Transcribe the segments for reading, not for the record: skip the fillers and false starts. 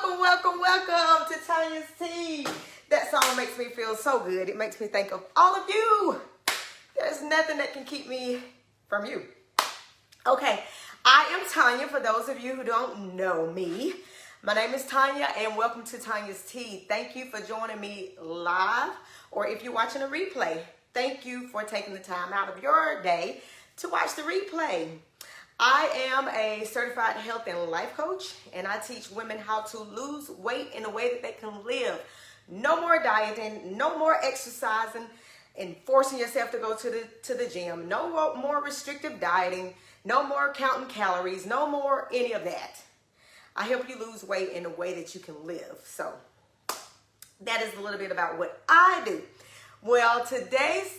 Welcome to Tonya's Tea. That song makes me feel so good. It makes me think of all of you. There's nothing that can keep me from you. Okay, I am Tonya. For those of you who don't know me, my name is Tonya, and welcome to Tonya's Tea. Thank you for joining me live, or if you're watching a replay, thank you for taking the time out of your day to watch the replay. I am a certified health and life coach, and I teach women how to lose weight in a way that they can live. No more dieting, no more exercising and forcing yourself to go to the gym. No more restrictive dieting, no more counting calories, no more any of that. I help you lose weight in a way that you can live. So that is a little bit about what I do. Well, hey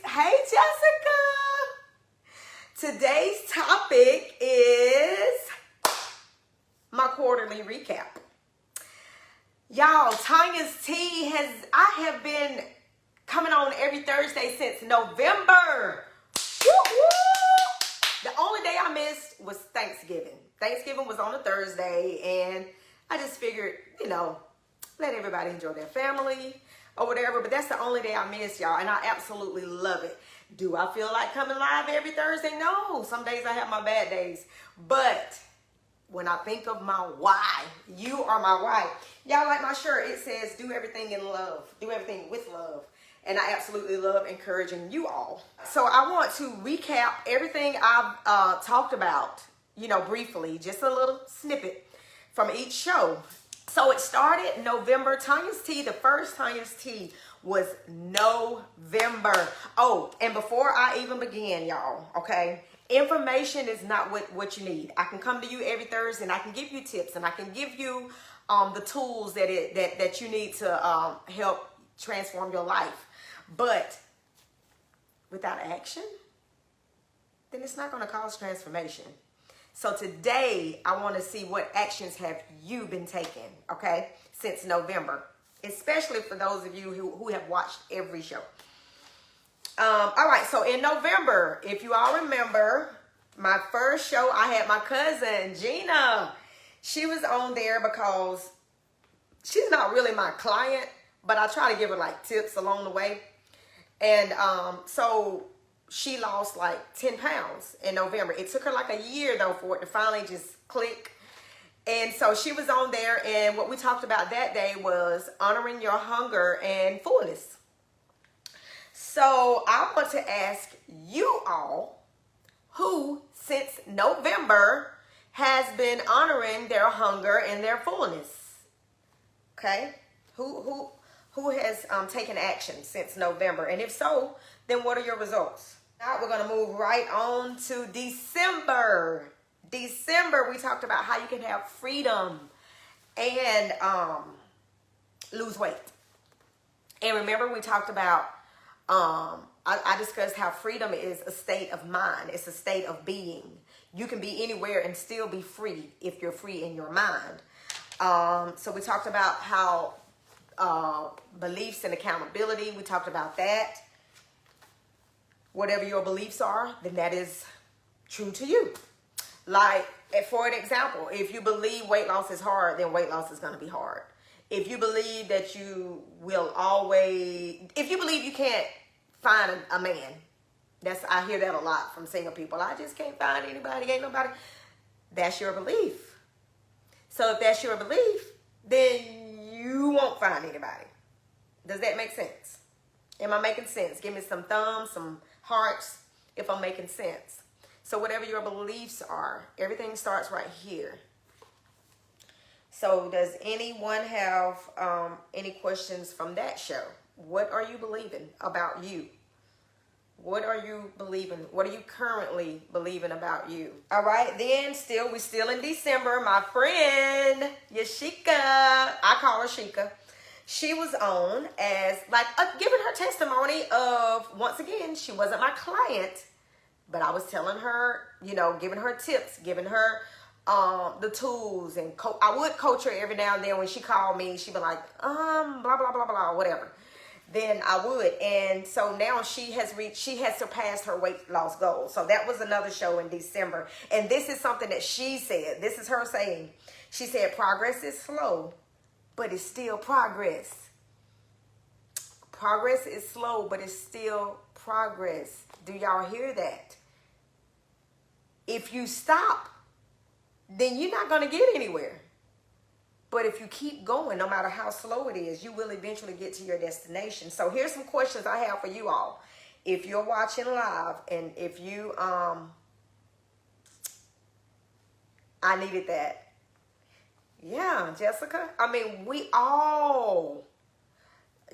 Jessica. Today's topic is my quarterly recap. Y'all, Tonya's Tea I have been coming on every Thursday since November. The only day I missed was Thanksgiving. Thanksgiving was on a Thursday, and I just figured, let everybody enjoy their family or whatever, but that's the only day I missed, y'all, and I absolutely love it. Do I feel like coming live every Thursday? No. Some days I have my bad days. But when I think of my why, you are my why. Y'all, like my shirt, it says, do everything in love. Do everything with love. And I absolutely love encouraging you all. So I want to recap everything I've talked about, briefly, just a little snippet from each show. So it started November. Tonya's Tea, the first Tonya's Tea was November. Oh, and before I even begin, y'all, okay, information is not what you need. I can come to you every Thursday and I can give you tips and I can give you the tools that you need to help transform your life. But without action, then it's not going to cause transformation. So today I want to see what actions have you been taking, okay, since November. Especially for those of you who have watched every show. All right, so in November, if you all remember, my first show, I had my cousin, Gina. She was on there because she's not really my client, but I try to give her like tips along the way. And so she lost like 10 pounds in November. It took her like a year though for it to finally just click. And so she was on there, and what we talked about that day was honoring your hunger and fullness. So I want to ask you all who, since November, has been honoring their hunger and their fullness. Okay? Who has taken action since November? And if so, then what are your results? Now we're going to move right on to December. December, we talked about how you can have freedom and lose weight. And remember, we talked about, I discussed how freedom is a state of mind. It's a state of being. You can be anywhere and still be free if you're free in your mind. So we talked about how beliefs and accountability, we talked about that. Whatever your beliefs are, then that is true to you. Like, for an example, if you believe weight loss is hard, then weight loss is going to be hard. If you believe that you believe you can't find a man, I hear that a lot from single people. I just can't find anybody, ain't nobody. That's your belief. So if that's your belief, then you won't find anybody. Does that make sense? Am I making sense? Give me some thumbs, some hearts if I'm making sense. So whatever your beliefs are, everything starts right here. So does anyone have any questions from that show? What are you believing about you? What are you believing? What are you currently believing about you? All right, then we're still in December. My friend, Yashika, I call her Shika. She was on as giving her testimony of, once again, she wasn't my client, but I was telling her, giving her tips, giving her the tools, and I would coach her every now and then. When she called me, she'd be like, blah, blah, blah, blah, whatever. Then I would. And so now she has surpassed her weight loss goal. So that was another show in December. And this is something that she said. This is her saying. She said, progress is slow, but it's still progress. Progress is slow, but it's still progress. Do y'all hear that? If you stop, then you're not going to get anywhere. But if you keep going, no matter how slow it is, you will eventually get to your destination. So here's some questions I have for you all. If you're watching live, and if you, I needed that. Yeah, Jessica. I mean, we all,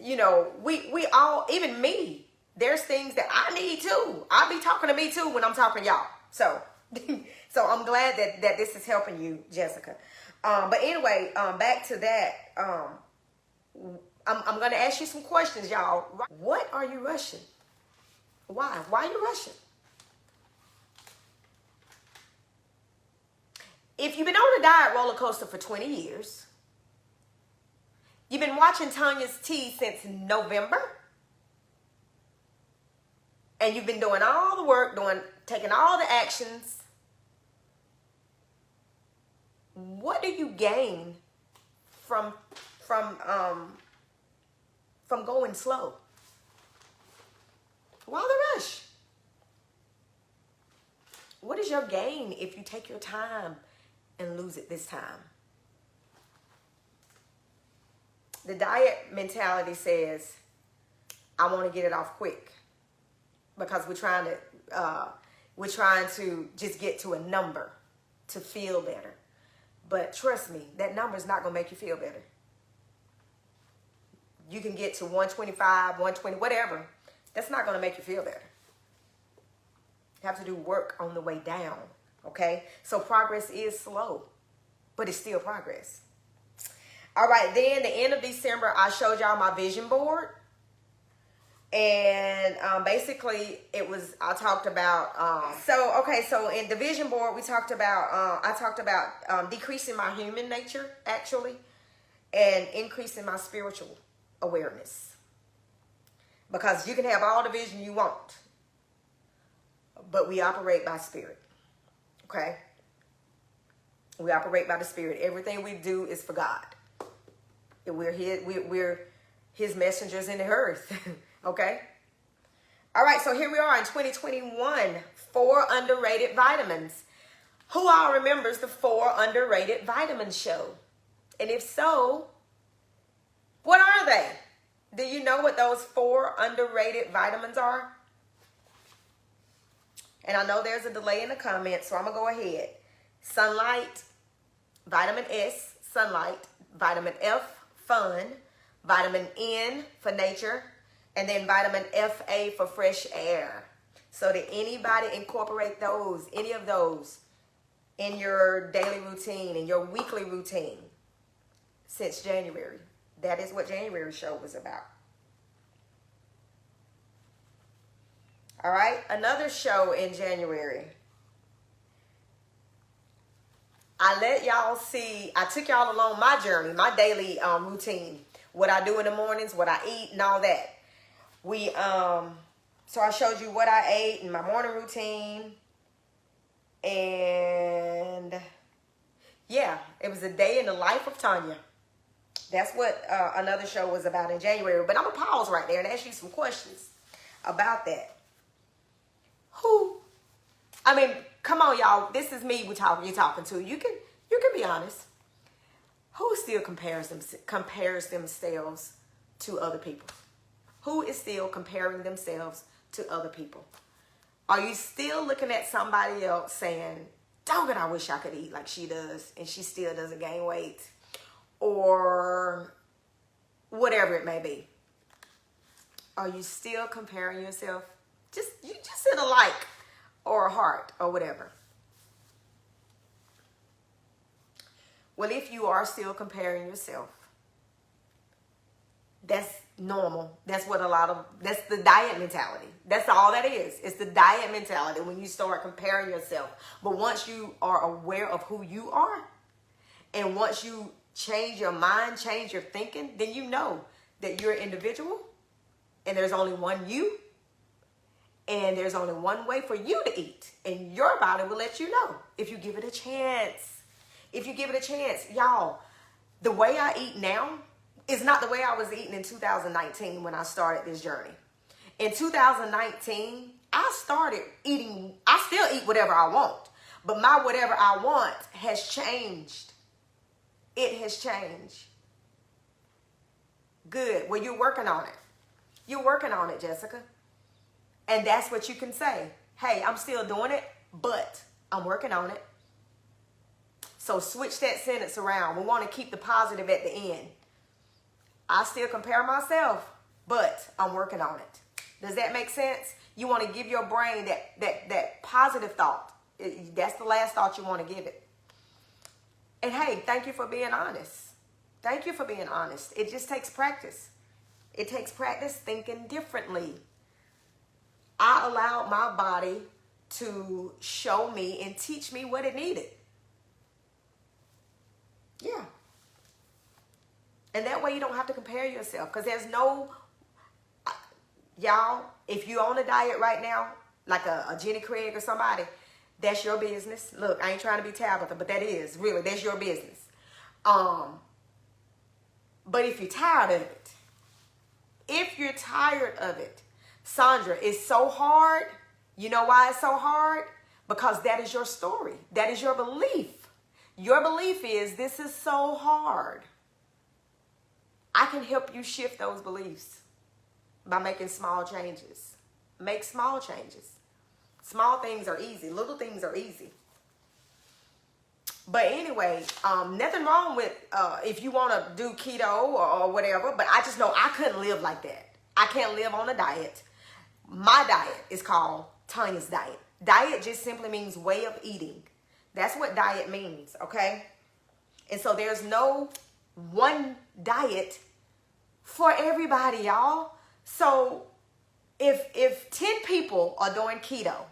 you know, we all, even me, there's things that I need too. I be talking to me too when I'm talking to y'all. So, so I'm glad that this is helping you, Jessica. But anyway, back to that. I'm going to ask you some questions, y'all. What are you rushing? Why? Why are you rushing? If you've been on a diet roller coaster for 20 years, you've been watching Tonya's Tea since November, and you've been doing all the work, taking all the actions, what do you gain from going slow? Why the rush? What is your gain if you take your time and lose it this time? The diet mentality says, I want to get it off quick, because we're trying to just get to a number to feel better. But trust me, that number is not going to make you feel better. You can get to 125, 120, whatever. That's not going to make you feel better. You have to do work on the way down, okay? So progress is slow, but it's still progress. All right, then the end of December, I showed y'all my vision board. And basically it was, I talked about, so in the vision board, we talked about, I talked about decreasing my human nature, actually, and increasing my spiritual awareness. Because you can have all the vision you want, but we operate by spirit, okay? We operate by the spirit. Everything we do is for God. We're his messengers in the earth. Okay. All right. So here we are in 2021, 4 underrated vitamins. Who all remembers the 4 underrated vitamins show? And if so, what are they? Do you know what those 4 underrated vitamins are? And I know there's a delay in the comments, so I'm going to go ahead. Sunlight, vitamin S, sunlight, vitamin F, fun, vitamin N for nature, and then vitamin FA for fresh air. So did anybody incorporate those, any of those, in your daily routine, in your weekly routine since January? That is what January show was about. All right, another show in January. I let y'all see, I took y'all along my journey, my daily routine, what I do in the mornings, what I eat and all that. So I showed you what I ate in my morning routine. And yeah, it was a day in the life of Tonya. That's what another show was about in January. But I'm going to pause right there and ask you some questions about that. I mean, come on, y'all. This is me you're talking to. You can be honest. Who still compares themselves to other people? Who is still comparing themselves to other people? Are you still looking at somebody else saying, "Dog it, I wish I could eat like she does," and she still doesn't gain weight? Or whatever it may be. Are you still comparing yourself? You just hit a like or a heart or whatever. Well, if you are still comparing yourself, that's normal. That's the diet mentality. That's all that is. It's the diet mentality when you start comparing yourself. But once you are aware of who you are, and once you change your mind, change your thinking, then you know that you're an individual and there's only one you, and there's only one way for you to eat, and your body will let you know if you give it a chance. If you give it a chance, y'all, the way I eat now is not the way I was eating in 2019 when I started this journey. In 2019, I started eating, I still eat whatever I want, but my whatever I want has changed. It has changed. Good. Well, you're working on it. You're working on it, Jessica. And that's what you can say. Hey, I'm still doing it, but I'm working on it. So switch that sentence around. We want to keep the positive at the end. I still compare myself, but I'm working on it. Does that make sense? You want to give your brain that positive thought. That's the last thought you want to give it. And hey, thank you for being honest. Thank you for being honest. It just takes practice. It takes practice thinking differently. I allowed my body to show me and teach me what it needed. Yeah. And that way you don't have to compare yourself, because there's no, y'all, if you're on a diet right now, like a Jenny Craig or somebody, that's your business. Look, I ain't trying to be Tabitha, but that is, really, that's your business. But if you're tired of it, Sandra, it's so hard. You know why it's so hard? Because that is your story. That is your belief. Your belief is, this is so hard. I can help you shift those beliefs by making small changes. Make small changes. Small things are easy. Little things are easy. But anyway, nothing wrong with if you want to do keto or whatever, but I just know I couldn't live like that. I can't live on a diet. My diet is called Tonya's diet. Diet just simply means way of eating. That's what diet means, okay? And so there's no one diet for everybody, y'all. So if 10 people are doing keto,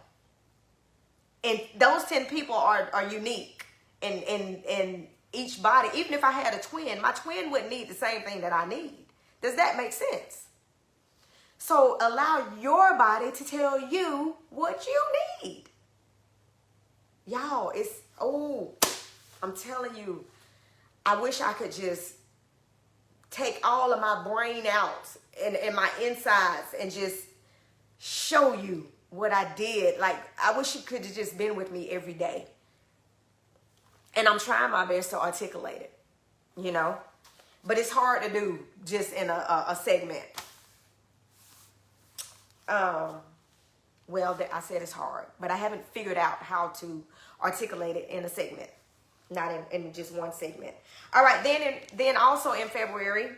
and those 10 people are unique in each body, even if I had a twin, my twin wouldn't need the same thing that I need. Does that make sense? So allow your body to tell you what you need. Y'all, I'm telling you, I wish I could just take all of my brain out and my insides and just show you what I did. Like, I wish you could have just been with me every day. And I'm trying my best to articulate it, you know. But it's hard to do just in a segment. Well, I said it's hard, but I haven't figured out how to articulate it in a segment, not in just one segment. All right, then also in February,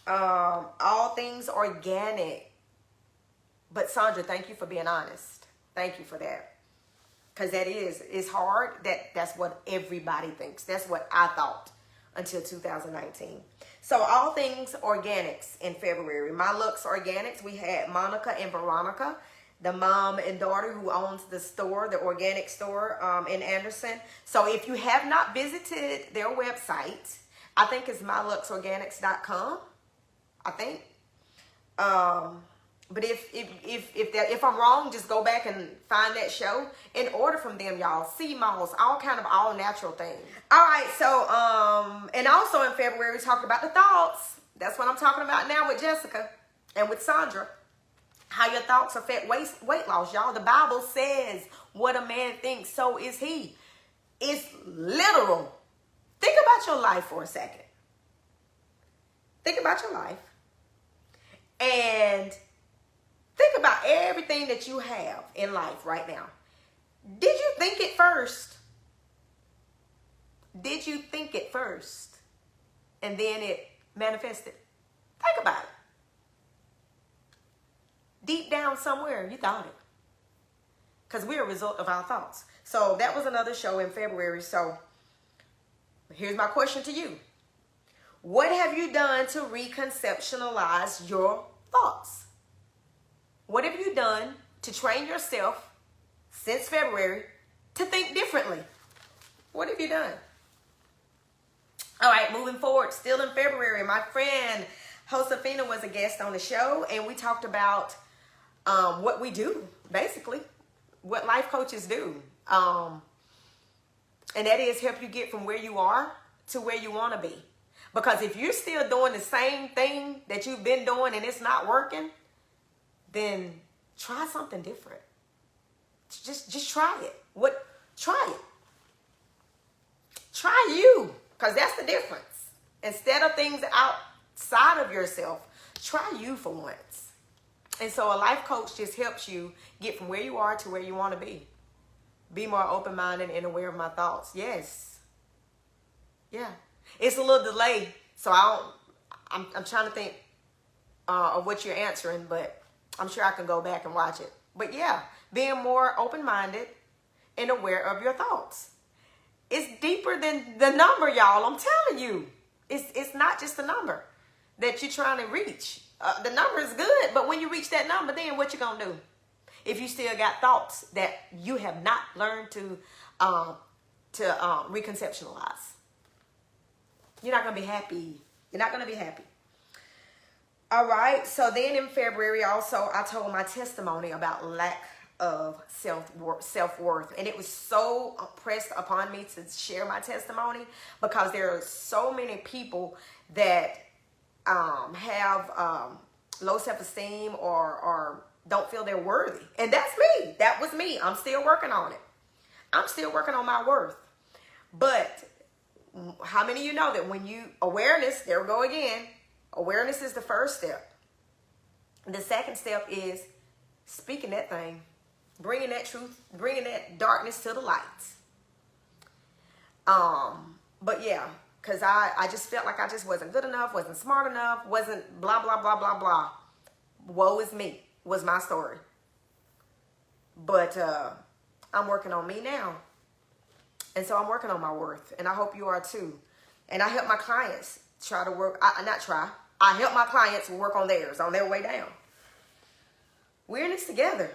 all things organic. But Sandra, thank you for being honest. Thank you for that, because it's hard. That's what everybody thinks. That's what I thought until 2019. So all things organics in February. My Looks Organics. We had Monica and Veronica, the mom and daughter who owns the store, the organic store in Anderson. So if you have not visited their website, I think it's myluxorganics.com. I think. But if I'm wrong, just go back and find that show and order from them, y'all. Sea moss, all natural things. All right, so and also in February we talked about the thoughts. That's what I'm talking about now with Jessica and with Sandra. How your thoughts affect weight loss, y'all. The Bible says, what a man thinks, so is he. It's literal. Think about your life for a second. Think about your life. And think about everything that you have in life right now. Did you think it first? Did you think it first? And then it manifested? Think about it. Deep down somewhere, you thought it. Because we're a result of our thoughts. So that was another show in February. So here's my question to you. What have you done to reconceptualize your thoughts? What have you done to train yourself since February to think differently? What have you done? All right, moving forward, still in February, my friend Josefina was a guest on the show, and we talked about what we do, basically, what life coaches do. And that is help you get from where you are to where you want to be. Because if you're still doing the same thing that you've been doing and it's not working, then try something different. Just try it. Try it. Try you, because that's the difference. Instead of things outside of yourself, try you for once. And so a life coach just helps you get from where you are to where you want to be. Be more open-minded and aware of my thoughts. Yes. Yeah. It's a little delay, so I'm trying to think of what you're answering, but I'm sure I can go back and watch it. But yeah, being more open-minded and aware of your thoughts. It's deeper than the number, y'all. I'm telling you. It's not just a number that you're trying to reach. The number is good, but when you reach that number, then what you gonna do? If you still got thoughts that you have not learned to reconceptualize, you're not gonna be happy. You're not gonna be happy. All right. So then in February, also, I told my testimony about lack of self-worth, and it was so pressed upon me to share my testimony because there are so many people that have low self-esteem or don't feel they're worthy. And that's me. That was me. I'm still working on it. I'm still working on my worth. But how many of you know that when you, awareness, there we go again, awareness is the first step. The second step is speaking that thing, bringing that truth, bringing that darkness to the light. But yeah, because I just felt like I just wasn't good enough, wasn't smart enough, wasn't blah, blah, blah, blah, blah. Woe is me was my story. But I'm working on me now. And so I'm working on my worth. And I hope you are too. And I help my clients try to work, I help my clients work on theirs, on their way down. We're in this together.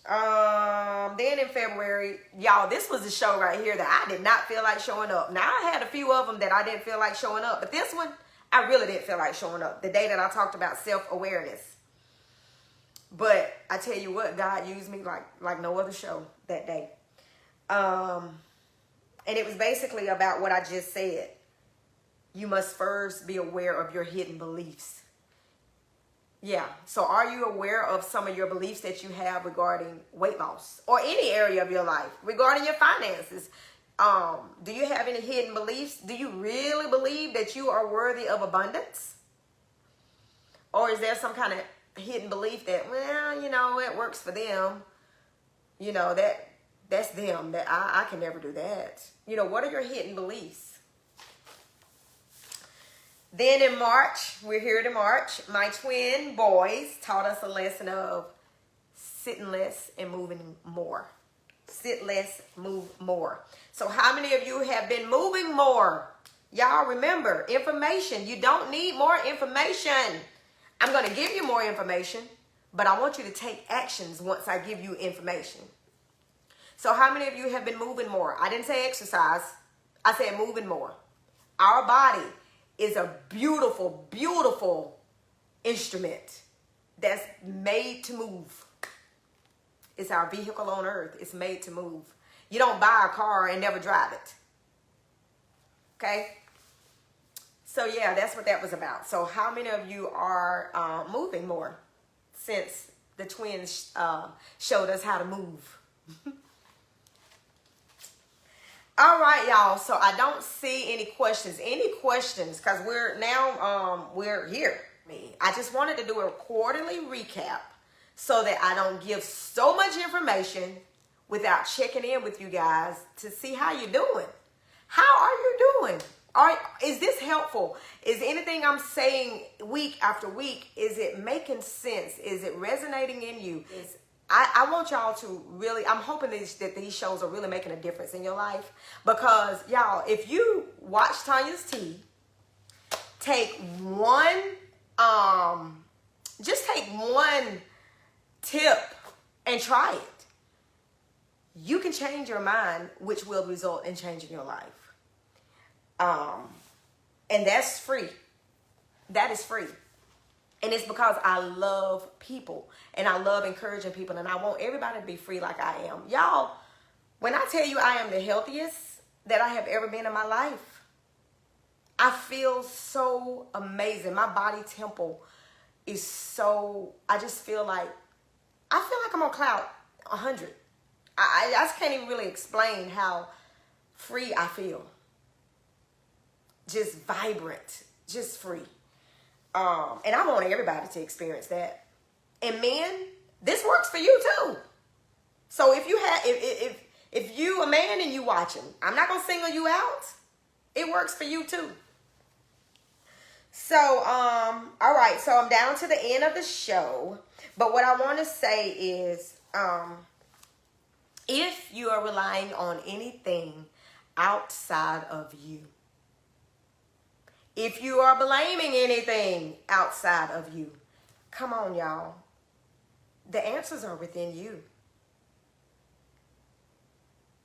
Then in February, y'all, this was a show right here that I did not feel like showing up. Now, I had a few of them that I didn't feel like showing up, but this one, I really didn't feel like showing up. The day that I talked about self-awareness. But I tell you what, God used me like no other show that day. And it was basically about what I just said. You must first be aware of your hidden beliefs. Yeah. So are you aware of some of your beliefs that you have regarding weight loss or any area of your life, regarding your finances? Do you have any hidden beliefs? Do you really believe that you are worthy of abundance? Or is there some kind of hidden belief that, well, you know, it works for them. You know, that's them. That I can never do that. You know, what are your hidden beliefs? Then in March, we're here to March, my twin boys taught us a lesson of sitting less and moving more. Sit less, move more. So how many of you have been moving more? Y'all remember, information. You don't need more information. I'm going to give you more information, but I want you to take actions once I give you information. So how many of you have been moving more? I didn't say exercise. I said moving more. Our body is a beautiful, beautiful instrument that's made to move. It's our vehicle on earth. It's made to move. You don't buy a car and never drive it. Okay? So yeah, that's what that was about. So how many of you are moving more since the twins showed us how to move? All right, y'all. So I don't see any questions. Any questions? Because we're now, we're here. I just wanted to do a quarterly recap so that I don't give so much information without checking in with you guys to see how you're doing. How are you doing? Is this helpful? Is anything I'm saying week after week, is it making sense? Is it resonating in you? I want y'all to really, I'm hoping that these shows are really making a difference in your life. Because, y'all, if you watch Tonya's Tea, take one, just take one tip and try it. You can change your mind, which will result in changing your life. And that's free. That is free. And it's because I love people and I love encouraging people and I want everybody to be free like I am. Y'all, when I tell you I am the healthiest that I have ever been in my life, I feel so amazing. My body temple is so, I just feel like I'm on cloud 100. I just can't even really explain how free I feel. Just vibrant, just free. And I want everybody to experience that. And men, this works for you too. So if you have, if you a man and you watching, I'm not gonna single you out. It works for you too. So, all right. So I'm down to the end of the show. But what I want to say is, if you are relying on anything outside of you, if you are blaming anything outside of you, come on, y'all. The answers are within you.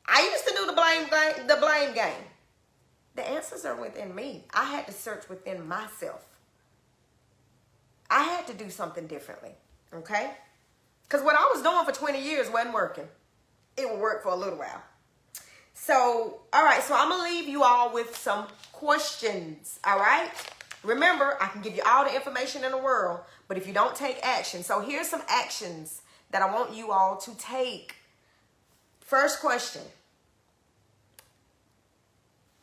I used to do the blame game. The answers are within me. I had to search within myself. I had to do something differently, okay? Because what I was doing for 20 years wasn't working. It would work for a little while. So, all right, so I'm going to leave you all with some questions, all right? Remember, I can give you all the information in the world, but if you don't take action. So here's some actions that I want you all to take. First question.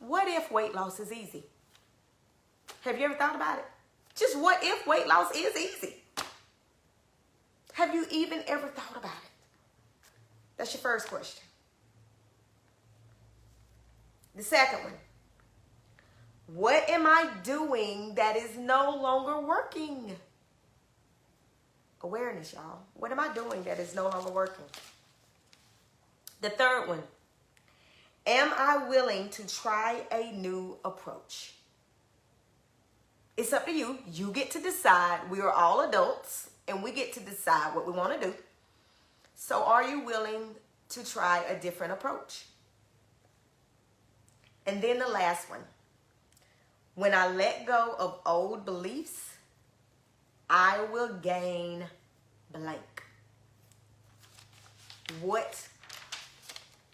What if weight loss is easy? Have you ever thought about it? Just what if weight loss is easy? Have you even ever thought about it? That's your first question. The second one. What am I doing that is no longer working? Awareness, y'all. What am I doing that is no longer working? The third one. Am I willing to try a new approach? It's up to you. You get to decide. We are all adults and we get to decide what we want to do. So are you willing to try a different approach? And then the last one. When I let go of old beliefs, I will gain blank.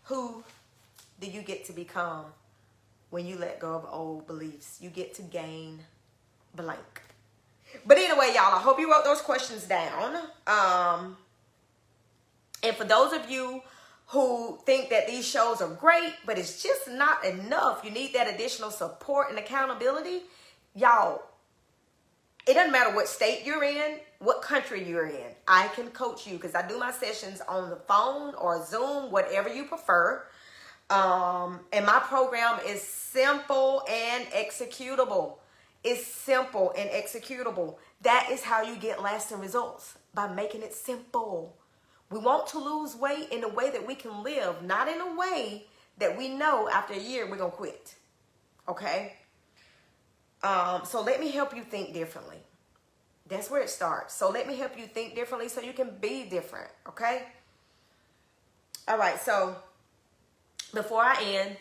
Who do you get to become when you let go of old beliefs? You get to gain blank. But anyway, y'all, I hope you wrote those questions down. And for those of you who think that these shows are great, but it's just not enough, you need that additional support and accountability, y'all, it doesn't matter what state you're in, what country you're in. I can coach you because I do my sessions on the phone or Zoom, whatever you prefer. And my program is simple and executable. It's simple and executable. That is how you get lasting results, by making it simple. We want to lose weight in a way that we can live, not in a way that we know after a year we're going to quit. Okay? So let me help you think differently. That's where it starts. So let me help you think differently so you can be different. Okay? All right. So before I end,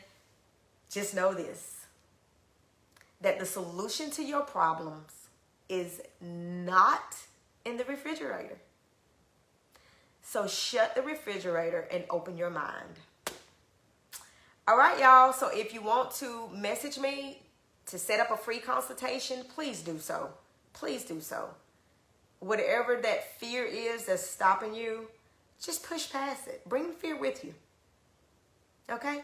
just know this, that the solution to your problems is not in the refrigerator. So shut the refrigerator and open your mind. All right, y'all. So if you want to message me to set up a free consultation, please do so. Please do so. Whatever that fear is that's stopping you, just push past it. Bring the fear with you. Okay?